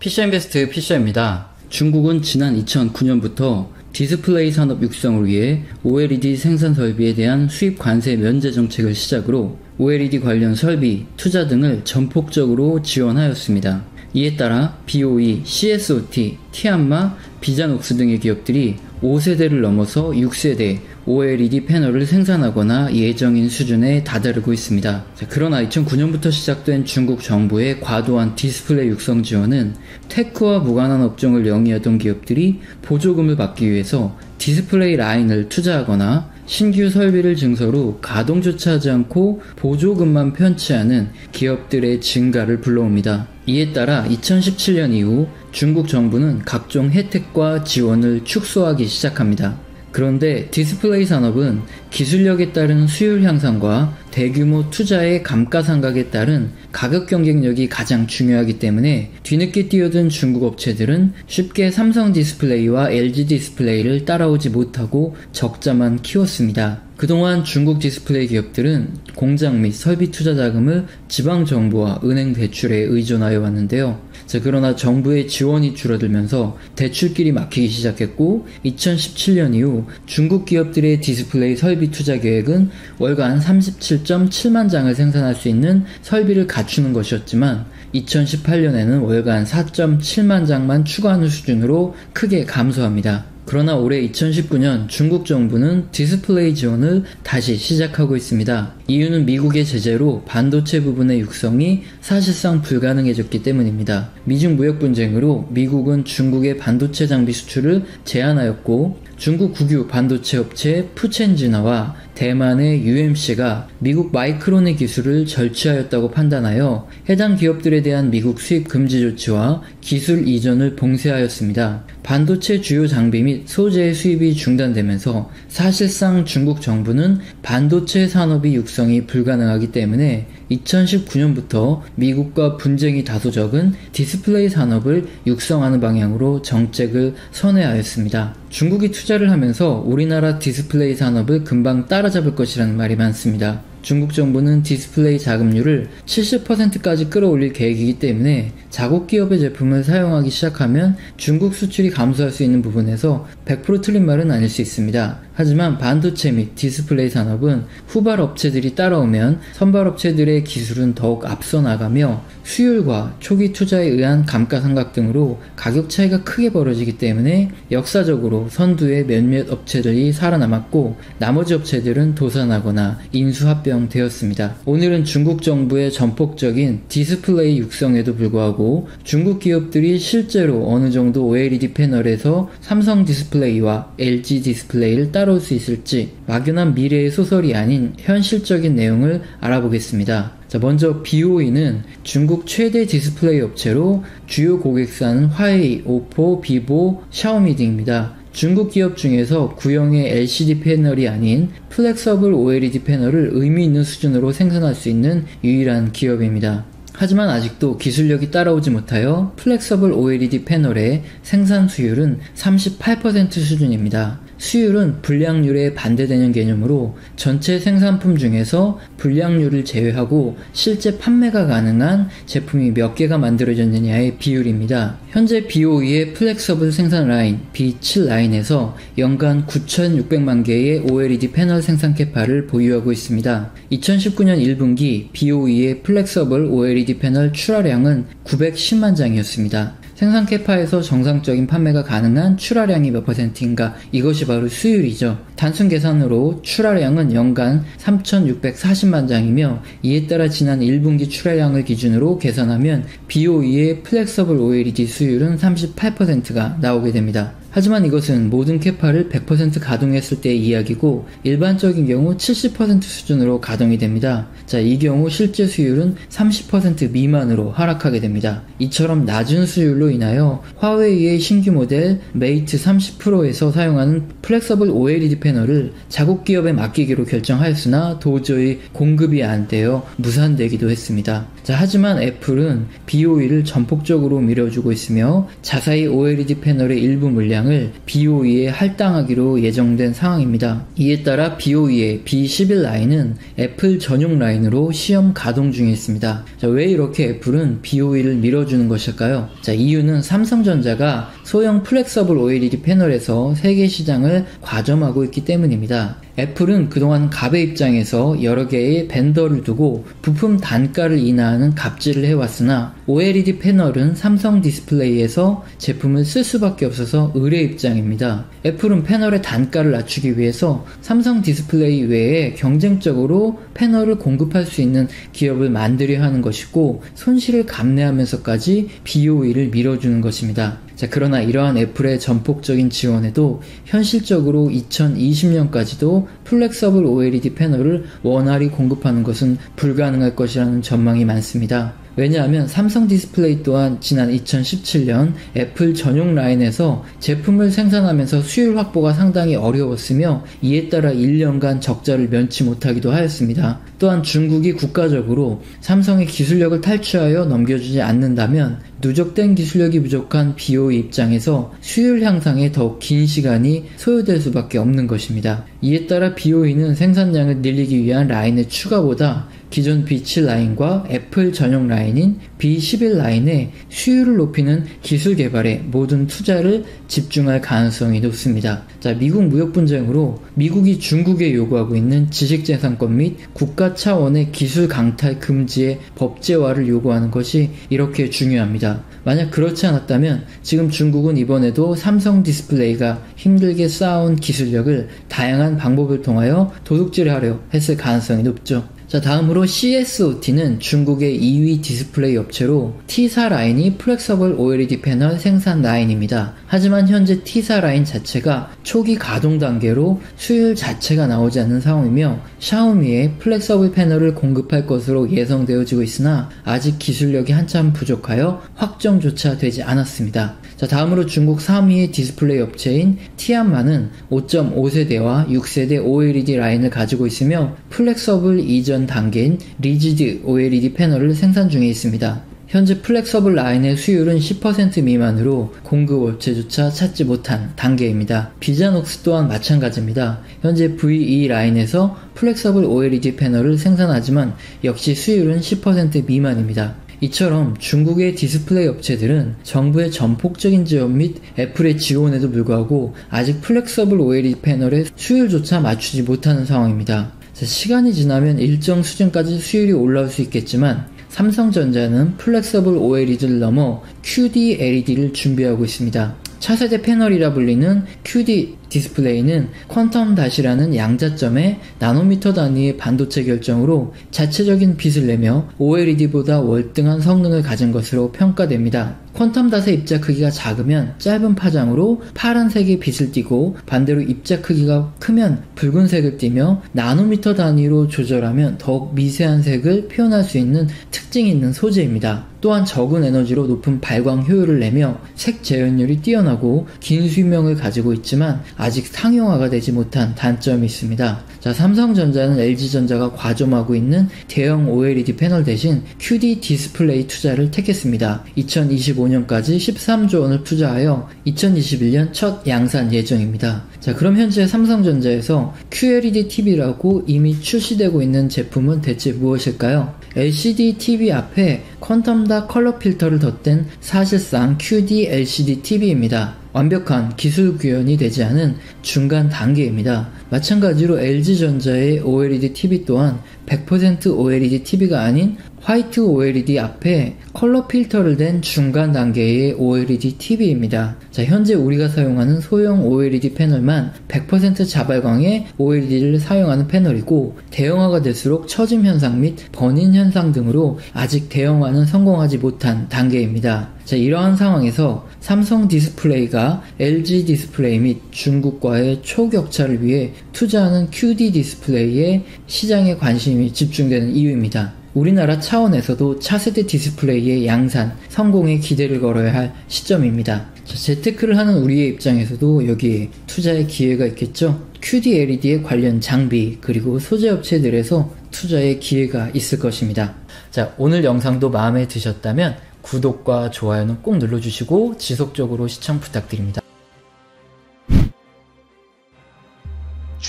PC인베스트 피셔입니다. 중국은 지난 2009년부터 디스플레이 산업 육성을 위해 OLED 생산 설비에 대한 수입 관세 면제 정책을 시작으로 OLED 관련 설비, 투자 등을 전폭적으로 지원하였습니다. 이에 따라 BOE, CSOT, 티안마, 비자녹스 등의 기업들이 5세대를 넘어서 6세대 OLED 패널을 생산하거나 예정인 수준에 다다르고 있습니다. 그러나 2009년부터 시작된 중국 정부의 과도한 디스플레이 육성 지원은 테크와 무관한 업종을 영위하던 기업들이 보조금을 받기 위해서 디스플레이 라인을 투자하거나 신규 설비를 증설후 가동조차 하지 않고 보조금만 편취하는 기업들의 증가를 불러옵니다. 이에 따라 2017년 이후 중국 정부는 각종 혜택과 지원을 축소하기 시작합니다. 그런데 디스플레이 산업은 기술력에 따른 수율 향상과 대규모 투자의 감가상각에 따른 가격 경쟁력이 가장 중요하기 때문에 뒤늦게 뛰어든 중국 업체들은 쉽게 삼성 디스플레이와 LG 디스플레이를 따라오지 못하고 적자만 키웠습니다. 그동안 중국 디스플레이 기업들은 공장 및 설비 투자 자금을 지방정부와 은행 대출에 의존하여 왔는데요. 그러나 정부의 지원이 줄어들면서 대출길이 막히기 시작했고 2017년 이후 중국 기업들의 디스플레이 설비 투자 계획은 월간 37.7만 장을 생산할 수 있는 설비를 갖추는 것이었지만 2018년에는 월간 4.7만 장만 추가하는 수준으로 크게 감소합니다. 그러나 올해 2019년 중국 정부는 디스플레이 지원을 다시 시작하고 있습니다. 이유는 미국의 제재로 반도체 부분의 육성이 사실상 불가능해졌기 때문입니다. 미중 무역 분쟁으로 미국은 중국의 반도체 장비 수출을 제한하였고 중국 국유 반도체 업체 푸첸진화와 대만의 UMC가 미국 마이크론의 기술을 절취하였다고 판단하여 해당 기업들에 대한 미국 수입 금지 조치와 기술 이전을 봉쇄하였습니다. 반도체 주요 장비 및 소재의 수입이 중단되면서 사실상 중국 정부는 반도체 산업의 육성이 불가능하기 때문에 2019년부터 미국과 분쟁이 다소 적은 디스플레이 산업을 육성하는 방향으로 정책을 선회하였습니다. 중국이 투자를 하면서 우리나라 디스플레이 산업을 금방 따라잡을 것이라는 말이 많습니다. 중국 정부는 디스플레이 자금률을 70%까지 끌어올릴 계획이기 때문에 자국 기업의 제품을 사용하기 시작하면 중국 수출이 감소할 수 있는 부분에서 100% 틀린 말은 아닐 수 있습니다. 하지만 반도체 및 디스플레이 산업은 후발 업체들이 따라오면 선발 업체들의 기술은 더욱 앞서 나가며 수율과 초기 투자에 의한 감가상각 등으로 가격 차이가 크게 벌어지기 때문에 역사적으로 선두의 몇몇 업체들이 살아남았고 나머지 업체들은 도산하거나 인수합병되었습니다. 오늘은 중국 정부의 전폭적인 디스플레이 육성에도 불구하고 중국 기업들이 실제로 어느 정도 OLED 패널에서 삼성 디스플레이와 LG 디스플레이를 따라올 수 있을지 막연한 미래의 소설이 아닌 현실적인 내용을 알아보겠습니다. 먼저 BOE는 중국 최대 디스플레이 업체로 주요 고객사는 화웨이, 오포, 비보, 샤오미 등입니다. 중국 기업 중에서 구형의 LCD 패널이 아닌 플렉서블 OLED 패널을 의미 있는 수준으로 생산할 수 있는 유일한 기업입니다. 하지만 아직도 기술력이 따라오지 못하여 플렉서블 OLED 패널의 생산 수율은 38% 수준입니다. 수율은 불량률에 반대되는 개념으로 전체 생산품 중에서 불량률을 제외하고 실제 판매가 가능한 제품이 몇 개가 만들어졌느냐의 비율입니다. 현재 BOE의 플렉서블 생산 라인 B7 라인에서 연간 9,600만 개의 OLED 패널 생산 캐파를 보유하고 있습니다. 2019년 1분기 BOE의 플렉서블 OLED 패널 출하량은 910만 장이었습니다. 생산 캐파에서 정상적인 판매가 가능한 출하량이 몇 %인가? 이것이 바로 수율이죠. 단순 계산으로 출하량은 연간 3,640만 장이며 이에 따라 지난 1분기 출하량을 기준으로 계산하면 BOE의 플렉서블 OLED 수율은 38%가 나오게 됩니다. 하지만 이것은 모든 캐파를 100% 가동했을 때의 이야기고 일반적인 경우 70% 수준으로 가동이 됩니다. 이 경우 실제 수율은 30% 미만으로 하락하게 됩니다. 이처럼 낮은 수율로 인하여 화웨이의 신규 모델 메이트 30 프로에서 사용하는 플렉서블 OLED 패널을 자국 기업에 맡기기로 결정하였으나 도저히 공급이 안 되어 무산되기도 했습니다. 하지만 애플은 BOE를 전폭적으로 밀어주고 있으며 자사의 OLED 패널의 일부 물량 물량을 BOE에 할당하기로 예정된 상황입니다. 이에 따라 BOE의 B11 라인은 애플 전용 라인으로 시험 가동 중에 있습니다. 자, 왜 이렇게 애플은 BOE를 밀어주는 것일까요? 자, 이유는 삼성전자가 소형 플렉서블 OLED 패널에서 세계 시장을 과점하고 있기 때문입니다. 애플은 그동안 갑의 입장에서 여러 개의 벤더를 두고 부품 단가를 인하하는 갑질을 해왔으나 OLED 패널은 삼성 디스플레이에서 제품을 쓸 수밖에 없어서 의뢰 입장입니다. 애플은 패널의 단가를 낮추기 위해서 삼성 디스플레이 외에 경쟁적으로 패널을 공급할 수 있는 기업을 만들어야 하는 것이고 손실을 감내하면서까지 BOE를 밀어주는 것입니다. 자, 그러나 이러한 애플의 전폭적인 지원에도 현실적으로 2020년까지도 플렉서블 OLED 패널을 원활히 공급하는 것은 불가능할 것이라는 전망이 많습니다. 왜냐하면 삼성 디스플레이 또한 지난 2017년 애플 전용 라인에서 제품을 생산하면서 수율 확보가 상당히 어려웠으며 이에 따라 1년간 적자를 면치 못하기도 하였습니다. 또한 중국이 국가적으로 삼성의 기술력을 탈취하여 넘겨주지 않는다면 누적된 기술력이 부족한 BOE 입장에서 수율 향상에 더욱 긴 시간이 소요될 수밖에 없는 것입니다. 이에 따라 BOE는 생산량을 늘리기 위한 라인의 추가보다 기존 B7 라인과 애플 전용 라인인 B11 라인의 수율을 높이는 기술 개발에 모든 투자를 집중할 가능성이 높습니다. 자, 미국 무역 분쟁으로 미국이 중국에 요구하고 있는 지식재산권 및 국가 차원의 기술 강탈 금지의 법제화를 요구하는 것이 이렇게 중요합니다. 만약 그렇지 않았다면 지금 중국은 이번에도 삼성 디스플레이가 힘들게 쌓아온 기술력을 다양한 방법을 통하여 도둑질하려 했을 가능성이 높죠. 자, 다음으로 CSOT는 중국의 2위 디스플레이 업체로 T사 라인이 플렉서블 OLED 패널 생산 라인입니다. 하지만 현재 T사 라인 자체가 초기 가동 단계로 수율 자체가 나오지 않는 상황이며 샤오미의 플렉서블 패널을 공급할 것으로 예상되어지고 있으나 아직 기술력이 한참 부족하여 확정조차 되지 않았습니다. 자, 다음으로 중국 3위의 디스플레이 업체인 티안마는 5.5세대와 6세대 OLED 라인을 가지고 있으며 플렉서블 이전 단계인 리지드 OLED 패널을 생산 중에 있습니다. 현재 플렉서블 라인의 수율은 10% 미만으로 공급 업체조차 찾지 못한 단계입니다. 비자녹스 또한 마찬가지입니다. 현재 V2 라인에서 플렉서블 OLED 패널을 생산하지만 역시 수율은 10% 미만입니다. 이처럼 중국의 디스플레이 업체들은 정부의 전폭적인 지원 및 애플의 지원에도 불구하고 아직 플렉서블 OLED 패널의 수율조차 맞추지 못하는 상황입니다. 시간이 지나면 일정 수준까지 수율이 올라올 수 있겠지만 삼성전자는 플렉서블 OLED를 넘어 QD LED를 준비하고 있습니다. 차세대 패널이라 불리는 QD 디스플레이는 퀀텀 닷이라는 양자점의 나노미터 단위의 반도체 결정으로 자체적인 빛을 내며 OLED보다 월등한 성능을 가진 것으로 평가됩니다. 퀀텀 닷의 입자 크기가 작으면 짧은 파장으로 파란색의 빛을 띠고 반대로 입자 크기가 크면 붉은색을 띠며 나노미터 단위로 조절하면 더욱 미세한 색을 표현할 수 있는 특징이 있는 소재입니다. 또한 적은 에너지로 높은 발광 효율을 내며 색 재현율이 뛰어나고 긴 수명을 가지고 있지만 아직 상용화가 되지 못한 단점이 있습니다. 자, 삼성전자는 LG전자가 과점하고 있는 대형 OLED 패널 대신 QD 디스플레이 투자를 택했습니다. 2025년까지 13조 원을 투자하여 2021년 첫 양산 예정입니다. 자, 그럼 현재 삼성전자에서 QLED TV라고 이미 출시되고 있는 제품은 대체 무엇일까요? LCD TV 앞에 퀀텀 컬러 필터를 덧댄 사실상 QD LCD TV입니다. 완벽한 기술 구현이 되지 않은 중간 단계입니다. 마찬가지로 LG전자의 OLED TV 또한 100% OLED TV가 아닌 화이트 OLED 앞에 컬러 필터를 댄 중간 단계의 OLED TV입니다. 자, 현재 우리가 사용하는 소형 OLED 패널만 100% 자발광의 OLED를 사용하는 패널이고 대형화가 될수록 처짐 현상 및 번인 현상 등으로 아직 대형화는 성공하지 못한 단계입니다. 자, 이러한 상황에서 삼성 디스플레이가 LG 디스플레이 및 중국과의 초격차를 위해 투자하는 QD 디스플레이에 시장에 관심이 집중되는 이유입니다. 우리나라 차원에서도 차세대 디스플레이의 양산, 성공에 기대를 걸어야 할 시점입니다. 자, 재테크를 하는 우리의 입장에서도 여기에 투자의 기회가 있겠죠? QD LED에 관련 장비 그리고 소재 업체들에서 투자의 기회가 있을 것입니다. 자, 오늘 영상도 마음에 드셨다면 구독과 좋아요는 꼭 눌러주시고 지속적으로 시청 부탁드립니다.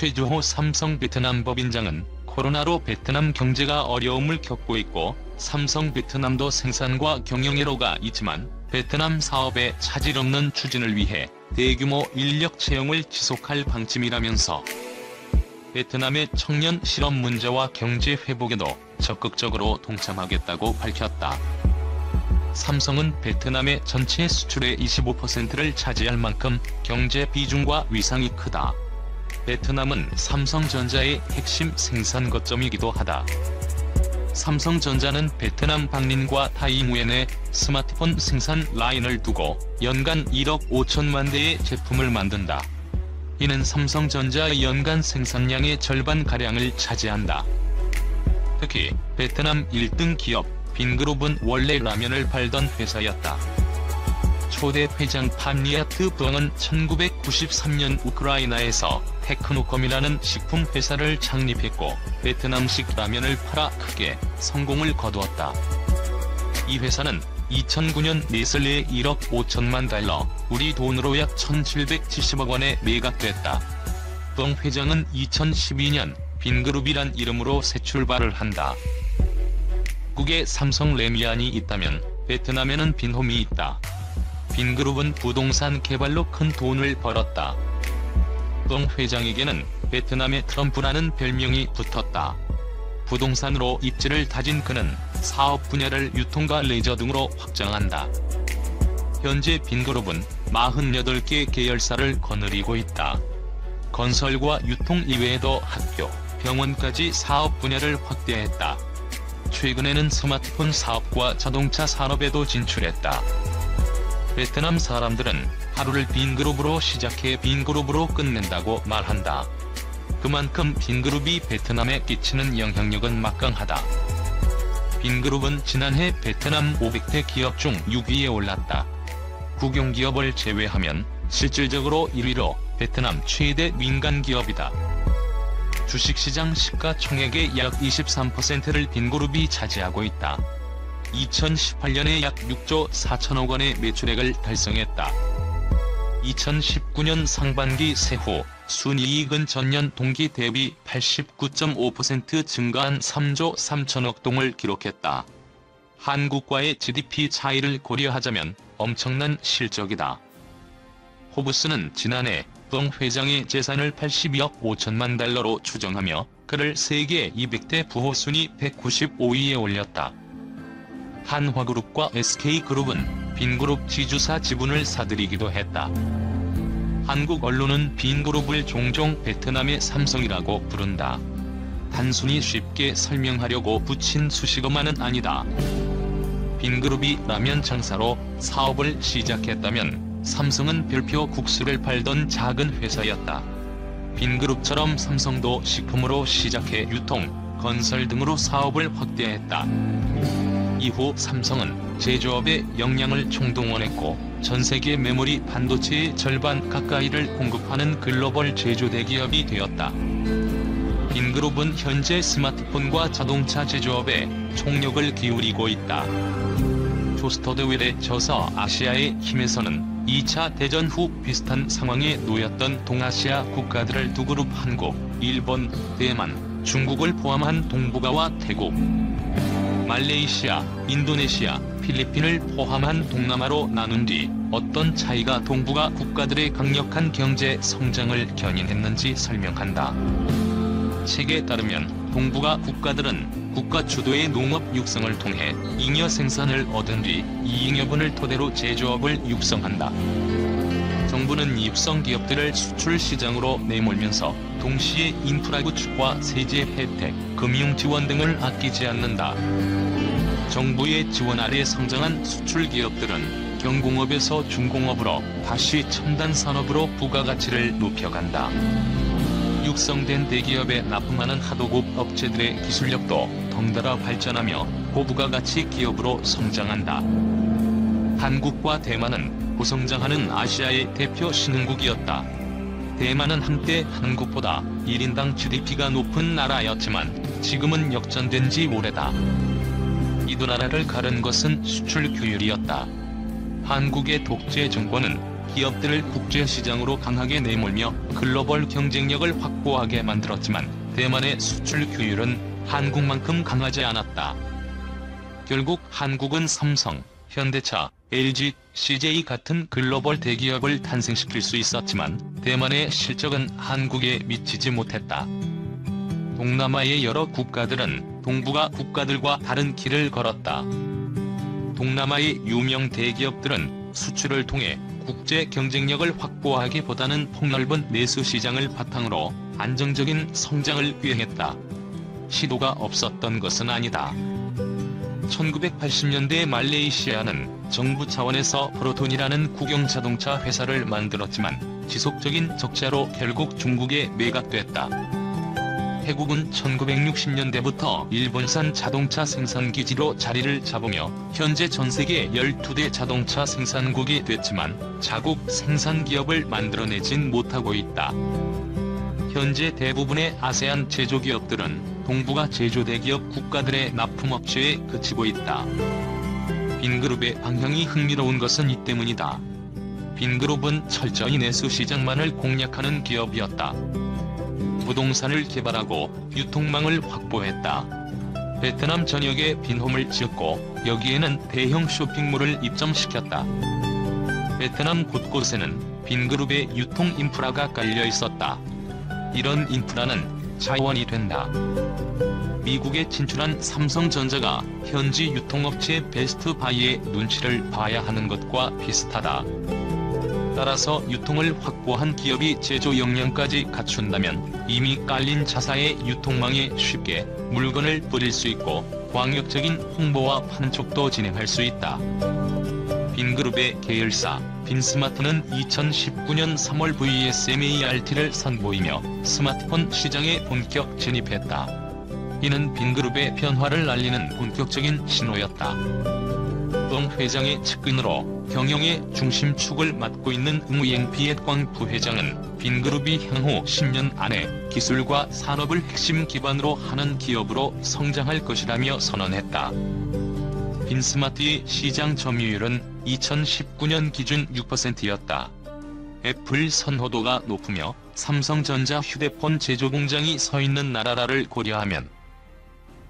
최주호 삼성 베트남 법인장은 코로나로 베트남 경제가 어려움을 겪고 있고 삼성 베트남도 생산과 경영애로가 있지만 베트남 사업의 차질 없는 추진을 위해 대규모 인력 채용을 지속할 방침이라면서 베트남의 청년 실업 문제와 경제 회복에도 적극적으로 동참하겠다고 밝혔다. 삼성은 베트남의 전체 수출의 25%를 차지할 만큼 경제 비중과 위상이 크다. 베트남은 삼성전자의 핵심 생산 거점이기도 하다. 삼성전자는 베트남 박린과 타이무엔에 스마트폰 생산 라인을 두고 연간 1억 5천만 대의 제품을 만든다. 이는 삼성전자의 연간 생산량의 절반가량을 차지한다. 특히 베트남 1등 기업 빈그룹은 원래 라면을 팔던 회사였다. 초대 회장 판리아트 부엉은 1993년 우크라이나에서 테크노컴이라는 식품 회사를 창립했고 베트남식 라면을 팔아 크게 성공을 거두었다. 이 회사는 2009년 네슬레에 1억 5천만 달러, 우리 돈으로 약 1770억 원에 매각됐다. 부엉 회장은 2012년 빈그룹이란 이름으로 새 출발을 한다. 국에 삼성 레미안이 있다면 베트남에는 빈홈이 있다. 빈그룹은 부동산 개발로 큰 돈을 벌었다. 부엉 회장에게는 베트남의 트럼프라는 별명이 붙었다. 부동산으로 입지를 다진 그는 사업 분야를 유통과 레저 등으로 확장한다. 현재 빈그룹은 48개 계열사를 거느리고 있다. 건설과 유통 이외에도 학교, 병원까지 사업 분야를 확대했다. 최근에는 스마트폰 사업과 자동차 산업에도 진출했다. 베트남 사람들은 하루를 빈그룹으로 시작해 빈그룹으로 끝낸다고 말한다. 그만큼 빈그룹이 베트남에 끼치는 영향력은 막강하다. 빈그룹은 지난해 베트남 500대 기업 중 6위에 올랐다. 국영기업을 제외하면 실질적으로 1위로 베트남 최대 민간기업이다. 주식시장 시가총액의 약 23%를 빈그룹이 차지하고 있다. 2018년에 약 6조 4천억 원의 매출액을 달성했다. 2019년 상반기 세후 순이익은 전년 동기 대비 89.5% 증가한 3조 3천억 동을 기록했다. 한국과의 GDP 차이를 고려하자면 엄청난 실적이다. 포브스는 지난해 부엉 회장의 재산을 82억 5천만 달러로 추정하며 그를 세계 200대 부호 순위 195위에 올렸다. 한화그룹과 SK그룹은 빈그룹 지주사 지분을 사들이기도 했다. 한국 언론은 빈그룹을 종종 베트남의 삼성이라고 부른다. 단순히 쉽게 설명하려고 붙인 수식어만은 아니다. 빈그룹이 라면 장사로 사업을 시작했다면 삼성은 별표 국수를 팔던 작은 회사였다. 빈그룹처럼 삼성도 식품으로 시작해 유통, 건설 등으로 사업을 확대했다. 이후 삼성은 제조업에 역량을 총동원했고 전세계 메모리 반도체의 절반 가까이를 공급하는 글로벌 제조 대기업이 되었다. 빈그룹은 현재 스마트폰과 자동차 제조업에 총력을 기울이고 있다. 조스터드웰의 저서 아시아의 힘에서는 2차 대전 후 비슷한 상황에 놓였던 동아시아 국가들을 두 그룹 한국, 일본, 대만, 중국을 포함한 동북아와 태국, 말레이시아, 인도네시아, 필리핀을 포함한 동남아로 나눈 뒤 어떤 차이가 동북아 국가들의 강력한 경제 성장을 견인했는지 설명한다. 책에 따르면 동북아 국가들은 국가 주도의 농업 육성을 통해 잉여 생산을 얻은 뒤 이 잉여분을 토대로 제조업을 육성한다. 정부는 육성 기업들을 수출 시장으로 내몰면서 동시에 인프라 구축과 세제 혜택, 금융 지원 등을 아끼지 않는다. 정부의 지원 아래 성장한 수출 기업들은 경공업에서 중공업으로 다시 첨단 산업으로 부가가치를 높여간다. 육성된 대기업에 납품하는 하도급 업체들의 기술력도 덩달아 발전하며 고부가가치 기업으로 성장한다. 한국과 대만은 고성장하는 아시아의 대표 신흥국이었다. 대만은 한때 한국보다 1인당 GDP가 높은 나라였지만 지금은 역전된 지 오래다. 이 두 나라를 가른 것은 수출 규율이었다. 한국의 독재 정권은 기업들을 국제시장으로 강하게 내몰며 글로벌 경쟁력을 확보하게 만들었지만 대만의 수출 규율은 한국만큼 강하지 않았다. 결국 한국은 삼성, 현대차, LG, CJ 같은 글로벌 대기업을 탄생시킬 수 있었지만 대만의 실적은 한국에 미치지 못했다. 동남아의 여러 국가들은 동북아 국가들과 다른 길을 걸었다. 동남아의 유명 대기업들은 수출을 통해 국제 경쟁력을 확보하기보다는 폭넓은 내수 시장을 바탕으로 안정적인 성장을 기획했다. 시도가 없었던 것은 아니다. 1980년대 말레이시아는 정부 차원에서 프로톤이라는 국영 자동차 회사를 만들었지만 지속적인 적자로 결국 중국에 매각됐다. 태국은 1960년대부터 일본산 자동차 생산기지로 자리를 잡으며 현재 전세계 12대 자동차 생산국이 됐지만 자국 생산기업을 만들어내진 못하고 있다. 현재 대부분의 아세안 제조기업들은 동북아 제조대기업 국가들의 납품업체에 그치고 있다. 빈그룹의 방향이 흥미로운 것은 이 때문이다. 빈그룹은 철저히 내수 시장만을 공략하는 기업이었다. 부동산을 개발하고 유통망을 확보했다. 베트남 전역에 빈홈을 지었고 여기에는 대형 쇼핑몰을 입점시켰다. 베트남 곳곳에는 빈그룹의 유통 인프라가 깔려 있었다. 이런 인프라는 자원이 된다. 미국에 진출한 삼성전자가 현지 유통업체 베스트바이의 눈치를 봐야 하는 것과 비슷하다. 따라서 유통을 확보한 기업이 제조 역량까지 갖춘다면 이미 깔린 자사의 유통망에 쉽게 물건을 뿌릴 수 있고 광역적인 홍보와 판촉도 진행할 수 있다. 빈그룹의 계열사 빈스마트는 2019년 3월 VSMART를 선보이며 스마트폰 시장에 본격 진입했다. 이는 빈그룹의 변화를 알리는 본격적인 신호였다. 응 회장의 측근으로 경영의 중심축을 맡고 있는 응우옌피엣광 부회장은 빈그룹이 향후 10년 안에 기술과 산업을 핵심 기반으로 하는 기업으로 성장할 것이라며 선언했다. 빈스마트의 시장 점유율은 2019년 기준 6%였다. 애플 선호도가 높으며 삼성전자 휴대폰 제조 공장이 서 있는 나라를 고려하면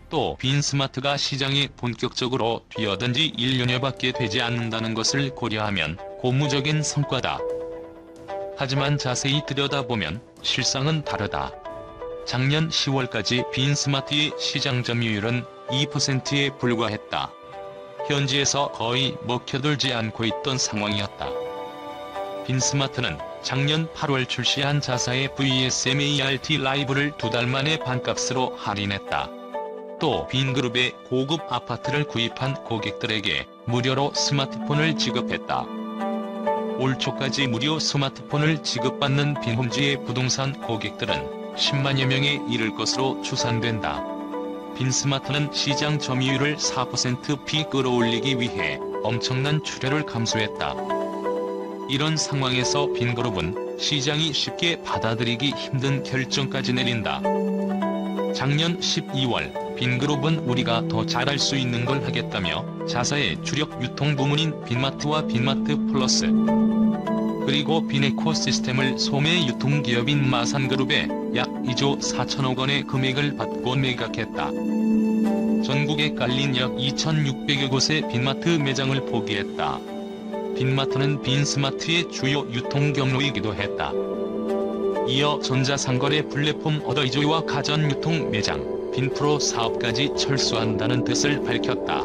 또 빈스마트가 시장에 본격적으로 뛰어든 지 1년여밖에 되지 않는다는 것을 고려하면 고무적인 성과다. 하지만 자세히 들여다보면 실상은 다르다. 작년 10월까지 빈스마트의 시장 점유율은 2%에 불과했다. 현지에서 거의 먹혀들지 않고 있던 상황이었다. 빈스마트는 작년 8월 출시한 자사의 VSMART 라이브를 2달 만에 반값으로 할인했다. 또 빈그룹의 고급 아파트를 구입한 고객들에게 무료로 스마트폰을 지급했다. 올 초까지 무료 스마트폰을 지급받는 빈홈지의 부동산 고객들은 10만여 명에 이를 것으로 추산된다. 빈스마트는 시장 점유율을 4%피 끌어올리기 위해 엄청난 출혈을 감수했다. 이런 상황에서 빈그룹은 시장이 쉽게 받아들이기 힘든 결정까지 내린다. 작년 12월 빈그룹은 우리가 더 잘할 수 있는 걸 하겠다며 자사의 주력 유통 부문인 빈마트와 빈마트 플러스 그리고 빈에코시스템을 소매 유통기업인 마산그룹에 약 2조 4천억 원의 금액을 받고 매각했다. 전국에 깔린 약 2,600여 곳의 빈마트 매장을 포기했다. 빈마트는 빈스마트의 주요 유통 경로이기도 했다. 이어 전자상거래 플랫폼 어더이조이와 가전유통 매장, 빈프로 사업까지 철수한다는 뜻을 밝혔다.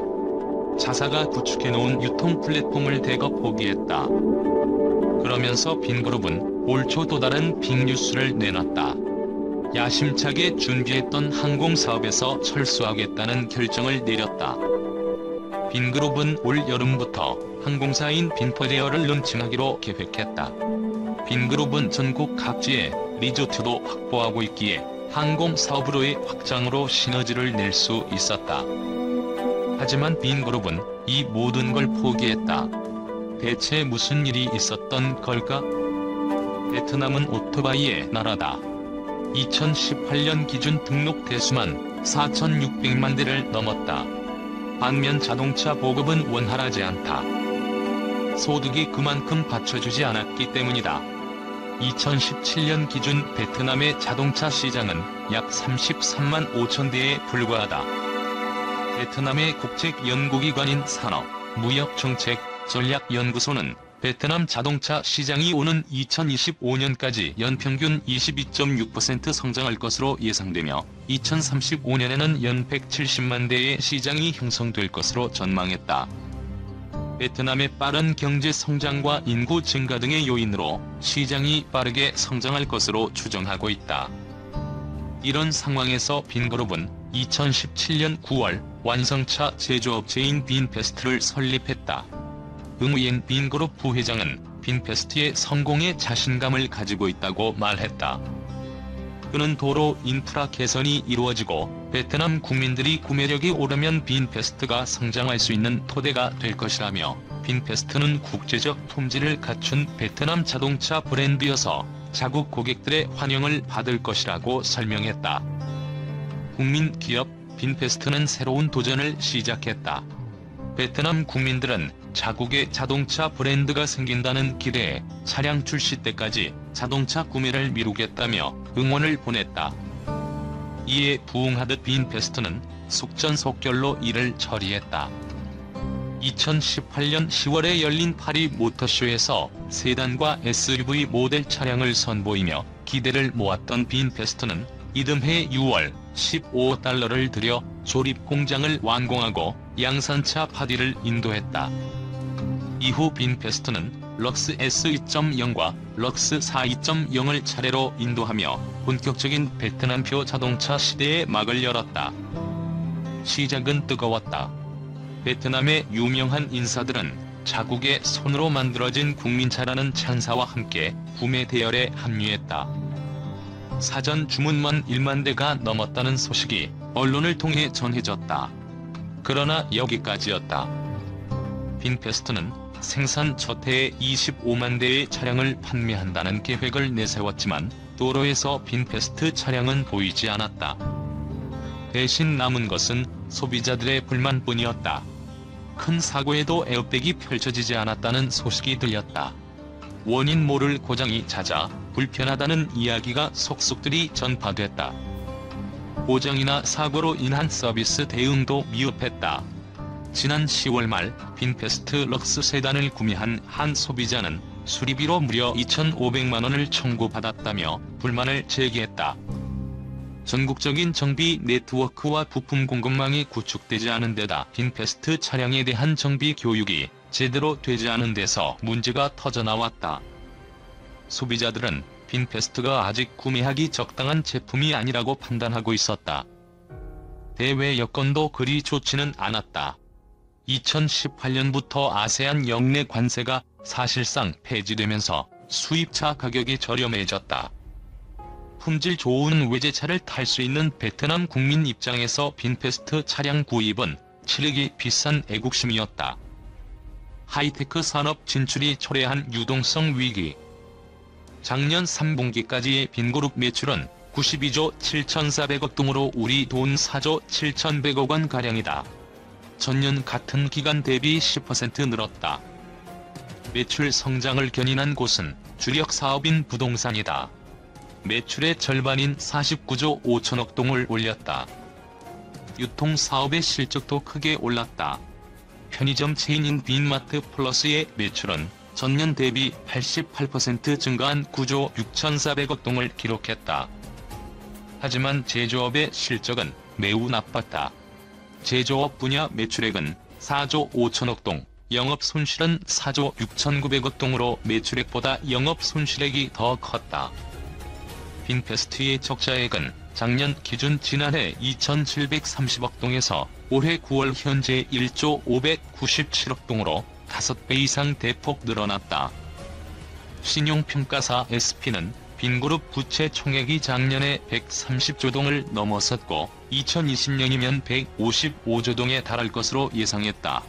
자사가 구축해놓은 유통 플랫폼을 대거 포기했다. 그러면서 빈그룹은 올 초 또 다른 빅뉴스를 내놨다. 야심차게 준비했던 항공사업에서 철수하겠다는 결정을 내렸다. 빈그룹은 올 여름부터 항공사인 빈퍼레어를 런칭하기로 계획했다. 빈그룹은 전국 각지에 리조트도 확보하고 있기에 항공사업으로의 확장으로 시너지를 낼 수 있었다. 하지만 빈그룹은 이 모든 걸 포기했다. 대체 무슨 일이 있었던 걸까? 베트남은 오토바이의 나라다. 2018년 기준 등록 대수만 4,600만 대를 넘었다. 반면 자동차 보급은 원활하지 않다. 소득이 그만큼 받쳐주지 않았기 때문이다. 2017년 기준 베트남의 자동차 시장은 약 33만 5천 대에 불과하다. 베트남의 국책연구기관인 산업무역정책전략연구소는 베트남 자동차 시장이 오는 2025년까지 연평균 22.6% 성장할 것으로 예상되며 2035년에는 연 170만 대의 시장이 형성될 것으로 전망했다. 베트남의 빠른 경제 성장과 인구 증가 등의 요인으로 시장이 빠르게 성장할 것으로 추정하고 있다. 이런 상황에서 빈그룹은 2017년 9월 완성차 제조업체인 빈페스트를 설립했다. 응우옌 빈그룹 부회장은 빈페스트의 성공에 자신감을 가지고 있다고 말했다. 그는 도로 인프라 개선이 이루어지고 베트남 국민들이 구매력이 오르면 빈페스트가 성장할 수 있는 토대가 될 것이라며 빈페스트는 국제적 품질을 갖춘 베트남 자동차 브랜드여서 자국 고객들의 환영을 받을 것이라고 설명했다. 국민 기업 빈페스트는 새로운 도전을 시작했다. 베트남 국민들은 자국의 자동차 브랜드가 생긴다는 기대에 차량 출시 때까지 자동차 구매를 미루겠다며 응원을 보냈다. 이에 부응하듯 빈페스트는 속전속결로 이를 처리했다. 2018년 10월에 열린 파리 모터쇼에서 세단과 SUV 모델 차량을 선보이며 기대를 모았던 빈페스트는 이듬해 6월 15억 달러를 들여 조립 공장을 완공하고 양산차 파디를 인도했다. 이후 빈페스트는 럭스 S2.0과 럭스 4.2.0을 차례로 인도하며 본격적인 베트남표 자동차 시대의 막을 열었다. 시작은 뜨거웠다. 베트남의 유명한 인사들은 자국의 손으로 만들어진 국민차라는 찬사와 함께 구매 대열에 합류했다. 사전 주문만 1만 대가 넘었다는 소식이 언론을 통해 전해졌다. 그러나 여기까지였다. 빈페스트는 생산 첫 해에 25만 대의 차량을 판매한다는 계획을 내세웠지만 도로에서 빈페스트 차량은 보이지 않았다. 대신 남은 것은 소비자들의 불만뿐이었다. 큰 사고에도 에어백이 펼쳐지지 않았다는 소식이 들렸다. 원인 모를 고장이 잦아 불편하다는 이야기가 속속들이 전파됐다. 고장이나 사고로 인한 서비스 대응도 미흡했다. 지난 10월 말 빈페스트 럭스 세단을 구매한 한 소비자는 수리비로 무려 2,500만 원을 청구받았다며 불만을 제기했다. 전국적인 정비 네트워크와 부품 공급망이 구축되지 않은 데다 빈페스트 차량에 대한 정비 교육이 제대로 되지 않은 데서 문제가 터져나왔다. 소비자들은 빈페스트가 아직 구매하기 적당한 제품이 아니라고 판단하고 있었다. 대외 여건도 그리 좋지는 않았다. 2018년부터 아세안 역내 관세가 사실상 폐지되면서 수입차 가격이 저렴해졌다. 품질 좋은 외제차를 탈 수 있는 베트남 국민 입장에서 빈페스트 차량 구입은 치르기 비싼 애국심이었다. 하이테크 산업 진출이 초래한 유동성 위기. 작년 3분기까지의 빈그룹 매출은 92조 7,400억 동으로 우리 돈 4조 7,100억 원가량이다. 전년 같은 기간 대비 10% 늘었다. 매출 성장을 견인한 곳은 주력 사업인 부동산이다. 매출의 절반인 49조 5천억 동을 올렸다. 유통사업의 실적도 크게 올랐다. 편의점 체인인 빈마트 플러스의 매출은 전년 대비 88% 증가한 9조 6,400억 동을 기록했다. 하지만 제조업의 실적은 매우 나빴다. 제조업 분야 매출액은 4조 5천억 동, 영업 손실은 4조 6,900억 동으로 매출액보다 영업 손실액이 더 컸다. 빈페스트의 적자액은 작년 기준 지난해 2,730억 동에서 올해 9월 현재 1조 597억 동으로 5배 이상 대폭 늘어났다. 신용평가사 SP는 빈그룹 부채 총액이 작년에 130조 동을 넘어섰고 2020년이면 155조 동에 달할 것으로 예상했다.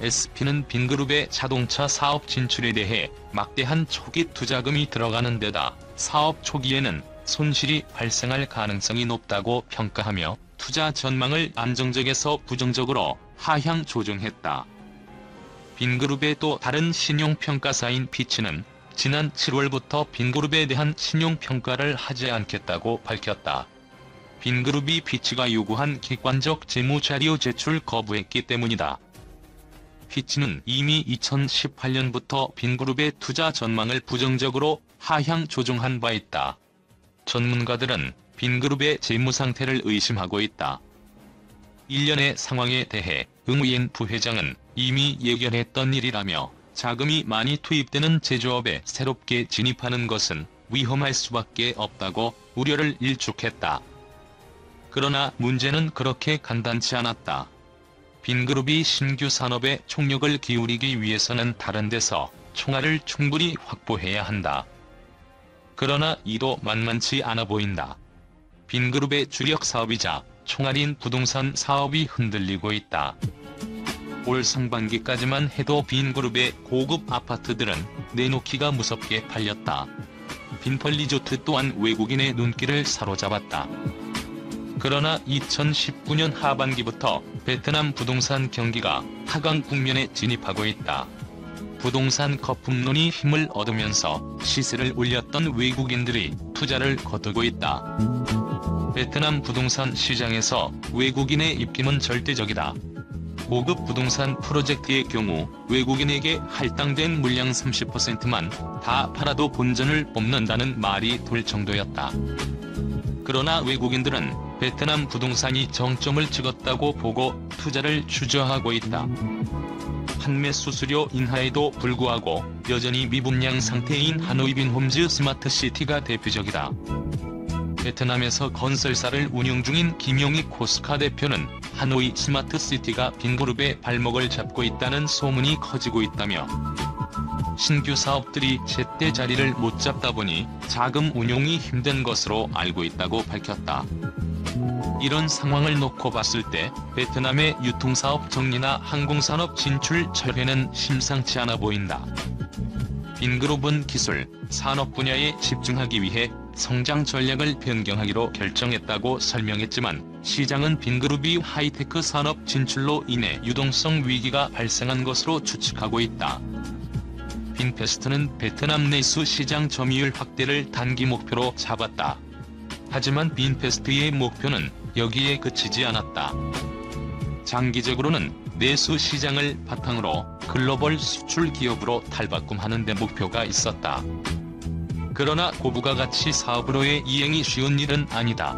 SP는 빈그룹의 자동차 사업 진출에 대해 막대한 초기 투자금이 들어가는 데다 사업 초기에는 손실이 발생할 가능성이 높다고 평가하며 투자 전망을 안정적에서 부정적으로 하향 조정했다. 빈그룹의 또 다른 신용평가사인 피치는 지난 7월부터 빈그룹에 대한 신용평가를 하지 않겠다고 밝혔다. 빈그룹이 피치가 요구한 객관적 재무자료 제출 거부했기 때문이다. 피치는 이미 2018년부터 빈그룹의 투자 전망을 부정적으로 하향 조정한 바 있다. 전문가들은 빈그룹의 재무 상태를 의심하고 있다. 일련의 상황에 대해 응우옌 부회장은 이미 예견했던 일이라며 자금이 많이 투입되는 제조업에 새롭게 진입하는 것은 위험할 수밖에 없다고 우려를 일축했다. 그러나 문제는 그렇게 간단치 않았다. 빈그룹이 신규 산업에 총력을 기울이기 위해서는 다른 데서 총알을 충분히 확보해야 한다. 그러나 이도 만만치 않아 보인다. 빈그룹의 주력 사업이자 총알인 부동산 사업이 흔들리고 있다. 올 상반기까지만 해도 빈그룹의 고급 아파트들은 내놓기가 무섭게 팔렸다. 빈펄리조트 또한 외국인의 눈길을 사로잡았다. 그러나 2019년 하반기부터 베트남 부동산 경기가 하강 국면에 진입하고 있다. 부동산 거품론이 힘을 얻으면서 시세를 올렸던 외국인들이 투자를 거두고 있다. 베트남 부동산 시장에서 외국인의 입김은 절대적이다. 고급 부동산 프로젝트의 경우 외국인에게 할당된 물량 30%만 다 팔아도 본전을 뽑는다는 말이 돌 정도였다. 그러나 외국인들은 베트남 부동산이 정점을 찍었다고 보고 투자를 주저하고 있다. 판매 수수료 인하에도 불구하고 여전히 미분양 상태인 하노이 빈홈즈 스마트시티가 대표적이다. 베트남에서 건설사를 운영 중인 김용희 코스카 대표는 하노이 스마트시티가 빈그룹의 발목을 잡고 있다는 소문이 커지고 있다며 신규 사업들이 제때 자리를 못 잡다 보니 자금 운용이 힘든 것으로 알고 있다고 밝혔다. 이런 상황을 놓고 봤을 때 베트남의 유통사업 정리나 항공산업 진출 철회는 심상치 않아 보인다. 빈그룹은 기술, 산업 분야에 집중하기 위해 성장 전략을 변경하기로 결정했다고 설명했지만 시장은 빈그룹이 하이테크 산업 진출로 인해 유동성 위기가 발생한 것으로 추측하고 있다. 빈페스트는 베트남 내수 시장 점유율 확대를 단기 목표로 잡았다. 하지만 빈페스트의 목표는 여기에 그치지 않았다. 장기적으로는 내수 시장을 바탕으로 글로벌 수출 기업으로 탈바꿈하는 데 목표가 있었다. 그러나 고부가가치 사업으로의 이행이 쉬운 일은 아니다.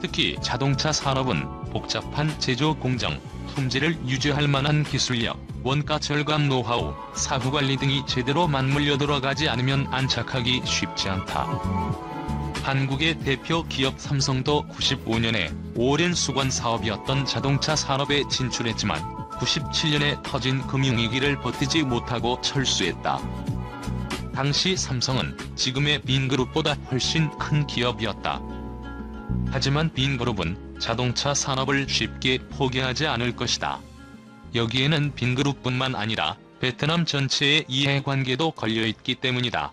특히 자동차 산업은 복잡한 제조 공정, 품질을 유지할 만한 기술력, 원가 절감 노하우, 사후관리 등이 제대로 맞물려 들어가지 않으면 안착하기 쉽지 않다. 한국의 대표 기업 삼성도 95년에 오랜 수건 사업이었던 자동차 산업에 진출했지만 97년에 터진 금융위기를 버티지 못하고 철수했다. 당시 삼성은 지금의 빈그룹보다 훨씬 큰 기업이었다. 하지만 빈그룹은 자동차 산업을 쉽게 포기하지 않을 것이다. 여기에는 빈그룹뿐만 아니라 베트남 전체의 이해관계도 걸려있기 때문이다.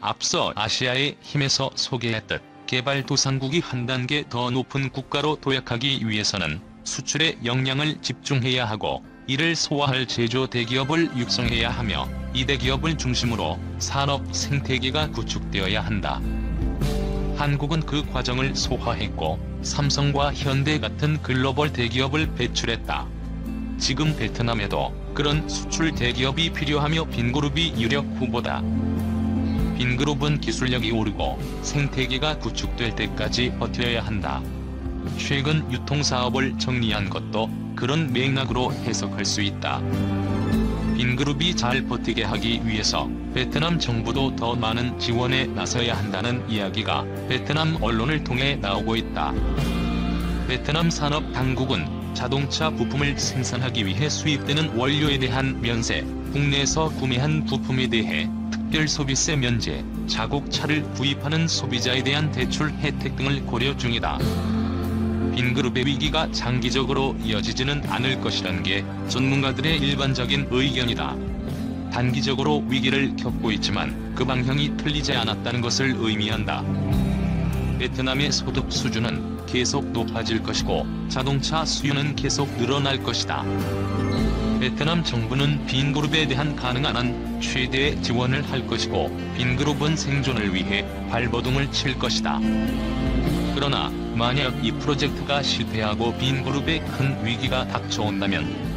앞서 아시아의 힘에서 소개했듯 개발도상국이 한 단계 더 높은 국가로 도약하기 위해서는 수출에 역량을 집중해야 하고 이를 소화할 제조 대기업을 육성해야 하며 이 대기업을 중심으로 산업 생태계가 구축되어야 한다. 한국은 그 과정을 소화했고 삼성과 현대 같은 글로벌 대기업을 배출했다. 지금 베트남에도 그런 수출 대기업이 필요하며 빈그룹이 유력 후보다. 빈그룹은 기술력이 오르고 생태계가 구축될 때까지 버텨야 한다. 최근 유통사업을 정리한 것도 그런 맥락으로 해석할 수 있다. 빈그룹이 잘 버티게 하기 위해서 베트남 정부도 더 많은 지원에 나서야 한다는 이야기가 베트남 언론을 통해 나오고 있다. 베트남 산업 당국은 자동차 부품을 생산하기 위해 수입되는 원료에 대한 면세, 국내에서 구매한 부품에 대해 특별소비세 면제, 자국차를 구입하는 소비자에 대한 대출 혜택 등을 고려 중이다. 빈그룹의 위기가 장기적으로 이어지지는 않을 것이라는 게 전문가들의 일반적인 의견이다. 단기적으로 위기를 겪고 있지만 그 방향이 틀리지 않았다는 것을 의미한다. 베트남의 소득 수준은 계속 높아질 것이고 자동차 수요는 계속 늘어날 것이다. 베트남 정부는 빈그룹에 대한 가능한 한 최대의 지원을 할 것이고 빈그룹은 생존을 위해 발버둥을 칠 것이다. 그러나 만약 이 프로젝트가 실패하고 빈그룹에 큰 위기가 닥쳐온다면